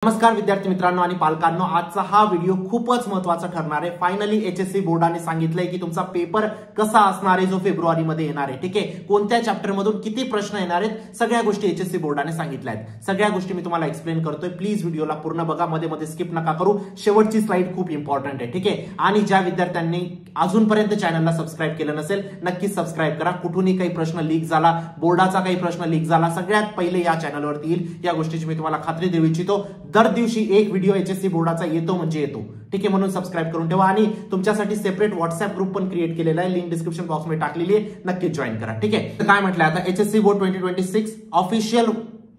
नमस्कार विद्यार्थी मित्रांनो आणि पालकांनो, आजचा हा व्हिडिओ खूपच महत्त्वाचा ठरणार आहे। फायनली एचएससी बोर्डाने सांगितलंय की तुमचा पेपर कसा असणार आहे जो फेब्रुवारी मध्ये येणार आहे। ठीक आहे, कोणत्या चॅप्टर मधून किती प्रश्न येणार आहेत सगळ्या गोष्टी एचएससी बोर्डाने सांगितल्या आहेत। सगळ्या गोष्टी मी तुम्हाला एक्सप्लेन करतोय, प्लीज व्हिडिओला पूर्ण बघा, मध्ये मध्ये स्किप नका करू। शेवटची स्लाइड खूप इम्पॉर्टंट आहे। ठीक आहे, आणि ज्या विद्यार्थ्यांनी अजूनपर्यंत चॅनलला सबस्क्राइब केलं नसेल नक्कीच सबस्क्राइब करा। कुठूनही काही प्रश्न लीक झाला, बोर्डाचा काही प्रश्न लीक झाला, सगळ्यात पहिले या चॅनलवरती येईल, या गोष्टीची मी तुम्हाला खात्री देऊ इच्छितो। दर दिवशी एक व्हिडिओ एचएससी बोर्डाचा येतो म्हणजे येतो। ठीक आहे, म्हणून सबस्क्राइब करून ठेवा आणि तुमच्यासाठी सेपरेट व्हॉट्सअप ग्रुप पण क्रिएट केलेला आहे, लिंक डिस्क्रिप्शन बॉक्स मध्ये टाकलेली आहे, नक्की जॉईन करा। ठीक आहे, तर काय म्हटलंय आता HSC board 2026 official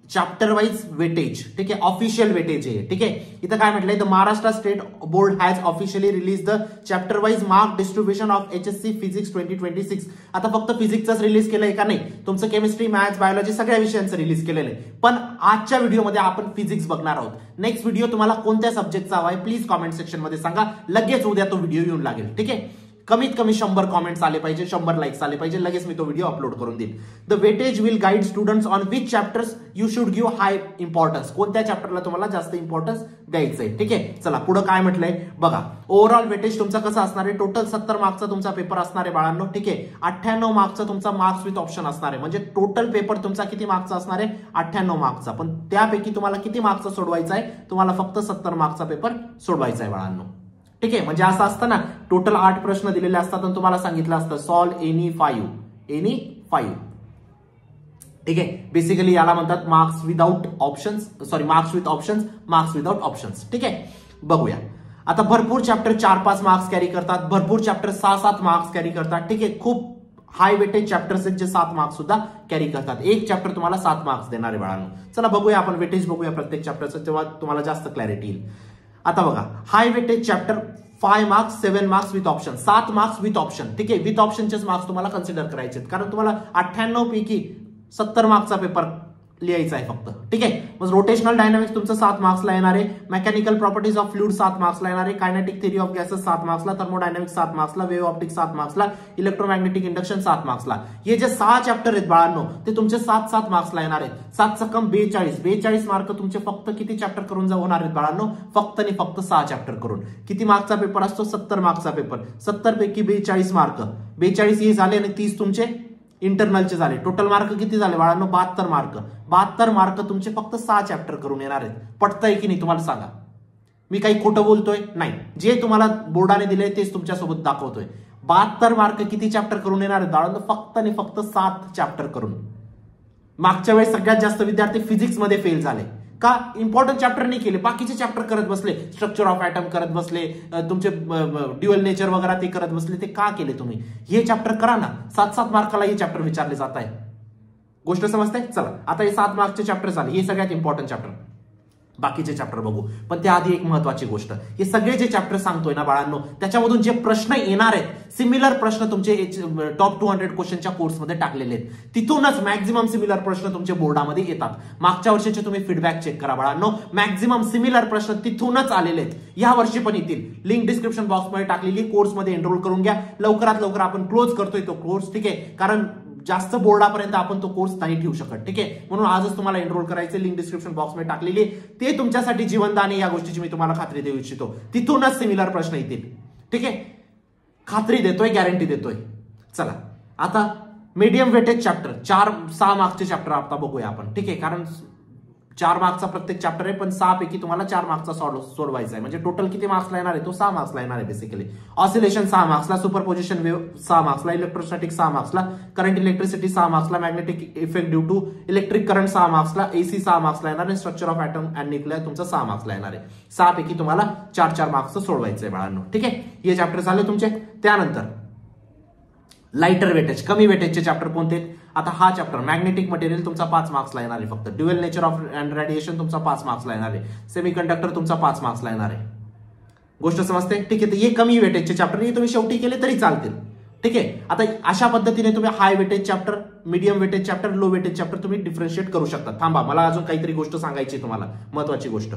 chapter wise weightage. ठीक आहे, ऑफिशियल वेटेज आहे। ठीक आहे, इथं काय म्हटलंय, the Maharashtra state board has officially release the chapter wise mark distribution of HSC physics 2026। आता फक्त फिजिक्सच रिलीज केलंय का? नाही, तुमचं केमिस्ट्री, मॅथ्स, बायोलॉजी सगळ्या विषयांचं रिलीज केलेलं आहे। पण आजच्या व्हिडिओमध्ये आपण फिजिक्स बघणार आहोत। नेक्स्ट व्हिडिओ तुम्हाला कोणत्या सब्जेक्टचा हवा आहे प्लीज कॉमेंट सेक्शन मध्ये सांगा, लगेच उद्या तो व्हिडिओ येऊन लागेल। ठीक आहे, कमीत कमी 100 कमेंट्स आले पाहिजे, 100 लाईक्स आले पाहिजे, लगेच मी तो व्हिडिओ अपलोड करून देईन। The weightage will guide students on which chapters you should give high importance. कोणत्या चॅप्टरला तुम्हाला जास्त इम्पॉर्टन्स द्यायचं आहे। ठीक आहे, चला पुढे काय म्हटलंय बघा। ओव्हरऑल वेटेज तुमचा कसं असणार आहे, टोटल 70 मार्क्सचा तुमचा पेपर असणार आहे बाळांनो। ठीक आहे, 98 मार्क्सचा तुमचा मार्क्स विथ ऑप्शन असणार आहे, म्हणजे टोटल पेपर तुमचा किती मार्क्सचा असणार आहे, 98 मार्क्सचा। पण त्यापैकी तुम्हाला किती मार्क्सचा सोडवायचा आहे, तुम्हाला फक्त 70 मार्क्सचा पेपर सोडवायचा आहे बाळांनो। ठीक आहे, म्हणजे असं असतं ना, टोटल 8 प्रश्न दिलेले असतात आणि तुम्हाला सांगितलं असतं सॉल्व एनी 5। ठीक आहे, बेसिकली याला म्हणतात marks without options, sorry marks with options, marks without options. ठीक आहे, बघूया आता। भरपूर चॅप्टर 4-5 मार्क्स कॅरी करतात, भरपूर चॅप्टर 6-7 मार्क्स कॅरी करतात। ठीक आहे, खूप हाय वेटेज चॅप्टर्स आहेत जे 7 मार्क्स सुद्धा कॅरी करतात। एक चॅप्टर तुम्हाला 7 मार्क्स देणार आहे बाळांनो। चला बघूया आपण वेटेज बघूया प्रत्येक चॅप्टरचं, तेव्हा तुम्हाला जास्त क्लॅरिटी येईल। आता बघा, high weightage chapter 5 marks, 7 marks with option, 7 marks with option. ठीक आहे, विथ ऑप्शनचेच मार्क्स तुम्हाला कन्सिडर करायचे, कारण तुम्हाला 98 पैकी 70 मार्क्सचा पेपर लिहायचा आहे फक्त। ठीक आहे, मग रोटेशनल डायनामिक्स तुमचं 7 मार्क्सला येणार आहे, मेकॅनिकल प्रॉपर्टीज ऑफ फ्लुइड 7 मार्क्सला येणार आहे, कायनेटिक थिअरी ऑफ गॅसेस 7 मार्क्सला, थर्मोडायनामिक्स 7 मार्क्सला, वेव्ह ऑप्टिक्स 7 मार्क्सला, इलेक्ट्रोमॅग्नेटिक इंडक्शन 7 मार्क्सला। हे जे 6 चॅप्टर आहेत बाळांनो ते तुमचे 7-7 मार्क्सला येणार आहेत। 7 × 42 मार्क तुमचे फक्त किती चॅप्टर करून होणार आहेत बाळांनो, फक्त आणि फक्त 6 चॅप्टर करून। किती मार्क्सचा पेपर असतो, 70 मार्क्सचा पेपर। 70 पैकी 42 मार्क, 42 हे झाले आणि 30 तुमचे इंटरनलचे झाले। टोटल मार्क किती झाले बाळांनो, 72 मार्क। 72 मार्क तुमचे फक्त 6 चॅप्टर करून येणार आहेत। पटतंय की नाही तुम्हाला सांगा, मी काही खोटं बोलतोय नाही, जे तुम्हाला बोर्डाने दिले तेच तुमच्यासोबत दाखवतोय। 72 मार्क किती चॅप्टर करून येणार आहेत बाळांनो, फक्त आणि फक्त 7 चॅप्टर करून। मागच्या वेळेस सगळ्यात जास्त विद्यार्थी फिजिक्स मध्ये फेल झाले का, इम्पॉर्टंट चॅप्टर नाही केले, बाकीचे चॅप्टर करत बसले, स्ट्रक्चर ऑफ ॲटम करत बसले, तुमचे ड्युअल नेचर वगैरे ते करत बसले। ते का केले तुम्ही? हे चॅप्टर करा ना, 7-7 मार्काला हे चॅप्टर विचारले जात आहे। गोष्ट समजते? चला आता हे 7 मार्क्सचे चॅप्टर झाले, हे सगळ्यात इम्पॉर्टंट चॅप्टर, बाकीचे चॅप्टर बघू। पण त्याआधी एक महत्वाची गोष्ट, हे सगळे जे चॅप्टर सांगतोय ना बाळांनो त्याच्यामधून जे प्रश्न येणार आहेत, सिमिलर प्रश्न तुमचे टॉप 200 क्वेश्चनच्या कोर्समध्ये टाकलेले आहेत, तिथूनच मॅक्झिमम सिमिलर प्रश्न तुमच्या बोर्डामध्ये येतात। मागच्या वर्षाचे तुम्ही फीडबॅक चेक करा बाळांनो, मॅक्झिमम सिमिलर प्रश्न तिथूनच आलेले आहेत, या वर्षी पण येतील। लिंक डिस्क्रिप्शन बॉक्समध्ये टाकलेली, कोर्समध्ये एनरोल करून घ्या लवकरात लवकर। आपण क्लोज करतोय तो कोर्स। ठीक आहे, कारण जास्त बोर्डापर्यंत आपण तो कोर्स नाही ठेवू शकत। ठीक आहे, म्हणून आजच तुम्हाला एनरोल करायचं, लिंक डिस्क्रिप्शन बॉक्समध्ये टाकलेली, ते तुमच्यासाठी जीवनदान आहे, या गोष्टीची मी तुम्हाला खात्री देऊ इच्छितो। तिथूनच सिमिलर प्रश्न येतील। ठीक आहे, खात्री देतोय, गॅरंटी देतोय। चला आता मीडियम वेटेज चॅप्टर 4-6 मार्क्सचे चॅप्टर आता बघूया आपण। ठीक आहे, कारण 4 मार्क्सचा प्रत्येक चॅप्टर आहे, पण 6 पैकी तुम्हाला 4 मार्क्सचा सोडवायचा आहे, म्हणजे टोटल किती मार्क्सला येणार आहे, तो 6 मार्क्सला येणार आहे बेसिकली। ऑसिलेशन 6 मार्क्सला, सुपरपोजिशन वेव्ह 6 मार्क्सला, इलेक्ट्रोस्टॅटिक 6 मार्क्सला, करंट इलेक्ट्रिसिटी 6 मार्क्सला, magnetic effect due to electric current 6 मार्क्सला, एसी 6 मार्क्सला येणार आहे, structure of atom and nuclear तुमचा 6 मार्क्सला येणार आहे। 6 पैकी तुम्हाला 4-4 मार्क्सचं सोडवायचं आहे बाळांनो। ठीक आहे, हे चॅप्टर झाले तुमचे। त्यानंतर लाइटर वेटेज, कमी वेटेजचे चॅप्टर कोणते? आता हा चॅप्टर मॅग्नेटिक मटेरियल तुमचा 5 मार्क्सला येणार आहे फक्त, dual nature of and radiation तुमचा 5 मार्क्सला येणार आहे, सेमीकंडक्टर तुमचा 5 मार्क्सला येणार आहे। गोष्ट समजते? ठीक आहे, तर हे कमी वेटेजचे चॅप्टर हे तुम्ही शेवटी केले तरी चालतील। ठीक आहे, आता अशा पद्धतीने तुम्ही high weightage chapter, medium weightage chapter, low weightage chapter तुम्ही डिफरन्शिएट करू शकता। थांबा, मला अजून काहीतरी गोष्ट सांगायची तुम्हाला, महत्वाची गोष्ट।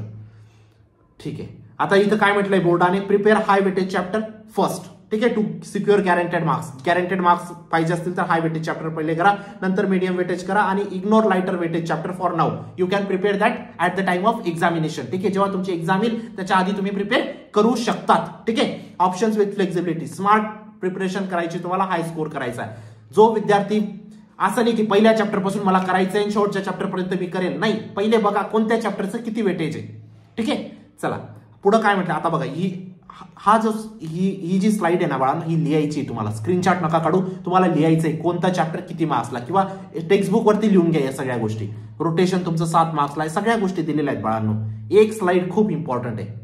ठीक आहे, आता इथं काय म्हटलंय बोर्डाने, प्रिपेअर हाय वेटेज चॅप्टर फर्स्ट। ठीक आहे, टू सिक्युअर गॅरंटेड मार्क्स पाहिजे असतील तर हाय वेटेज चॅप्टर पहिले करा, नंतर मीडियम वेटेज करा आणि ignore lighter weightage chapter for now. You can prepare that at the time of examination. ठीक आहे, जेव्हा तुमची एक्झाम येईल त्याच्या आधी तुम्ही प्रिपेअर करू शकतात. ठीक आहे, options with flexibility, smart preparation करायची, तुम्हाला हाय स्कोर करायचा आहे. जो विद्यार्थी असं नाही की पहिल्या चॅप्टर पासून मला करायचं आहे शेवटच्या चॅप्टर पर्यंत मी करेल, नाही, पहिले बघा कोणत्या चॅप्टरचं किती वेटेज आहे. ठीक आहे, चला पुढे काय म्हटलं आता बघा, ही जी स्लाइड आहे ना बाळा, ही लिहायची तुम्हाला, स्क्रीनशॉट नका काढू, तुम्हाला लिहायचंय कोणता चॅप्टर किती मार्क्सला, किंवा टेक्स्टबुक वरती लिहून घ्या या सगळ्या गोष्टी. रोटेशन तुमचं 7 मार्क्सला आहे, सगळ्या गोष्टी दिलेल्या आहेत बाळांनो. एक स्लाइड खूप इम्पॉर्टंट आहे.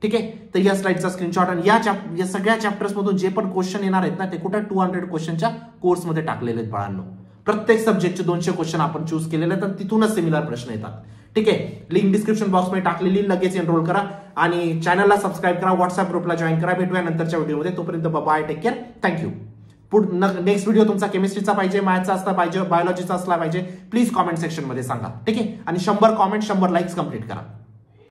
ठीक आहे, तर या स्लाइडचा स्क्रीनशॉट आणि या सगळ्या चॅप्टर्स मधून जे पण क्वेश्चन येणार आहेत ना ते कुठे 200 क्वेश्चनच्या कोर्समध्ये टाकलेले आहेत बाळांनो. प्रत्येक सब्जेक्टचे 200 क्वेश्चन आपण चूज केलेले आहेत आणि तिथूनच सिमिलर प्रश्न येतात. ठीक आहे, लिंक डिस्क्रिप्शन बॉक्समध्ये टाकलेली, लगेच एनरोल करा आणि चॅनलला सबस्क्राईब करा, व्हॉट्सअप ग्रुपला जॉईन करा. भेटूया नंतरच्या व्हिडिओमध्ये, तोपर्यंत bye, take care, thank you. Next video तुमचा केमिस्ट्रीचा पाहिजे, मॅथ्सचा असला पाहिजे, बायोलॉजीचा असला पाहिजे, प्लीज कॉमेंट सेक्शन मध्ये सांगा. ठीक आहे, आणि 100 कॉमेंट 100 लाईक्स कंप्लीट करा.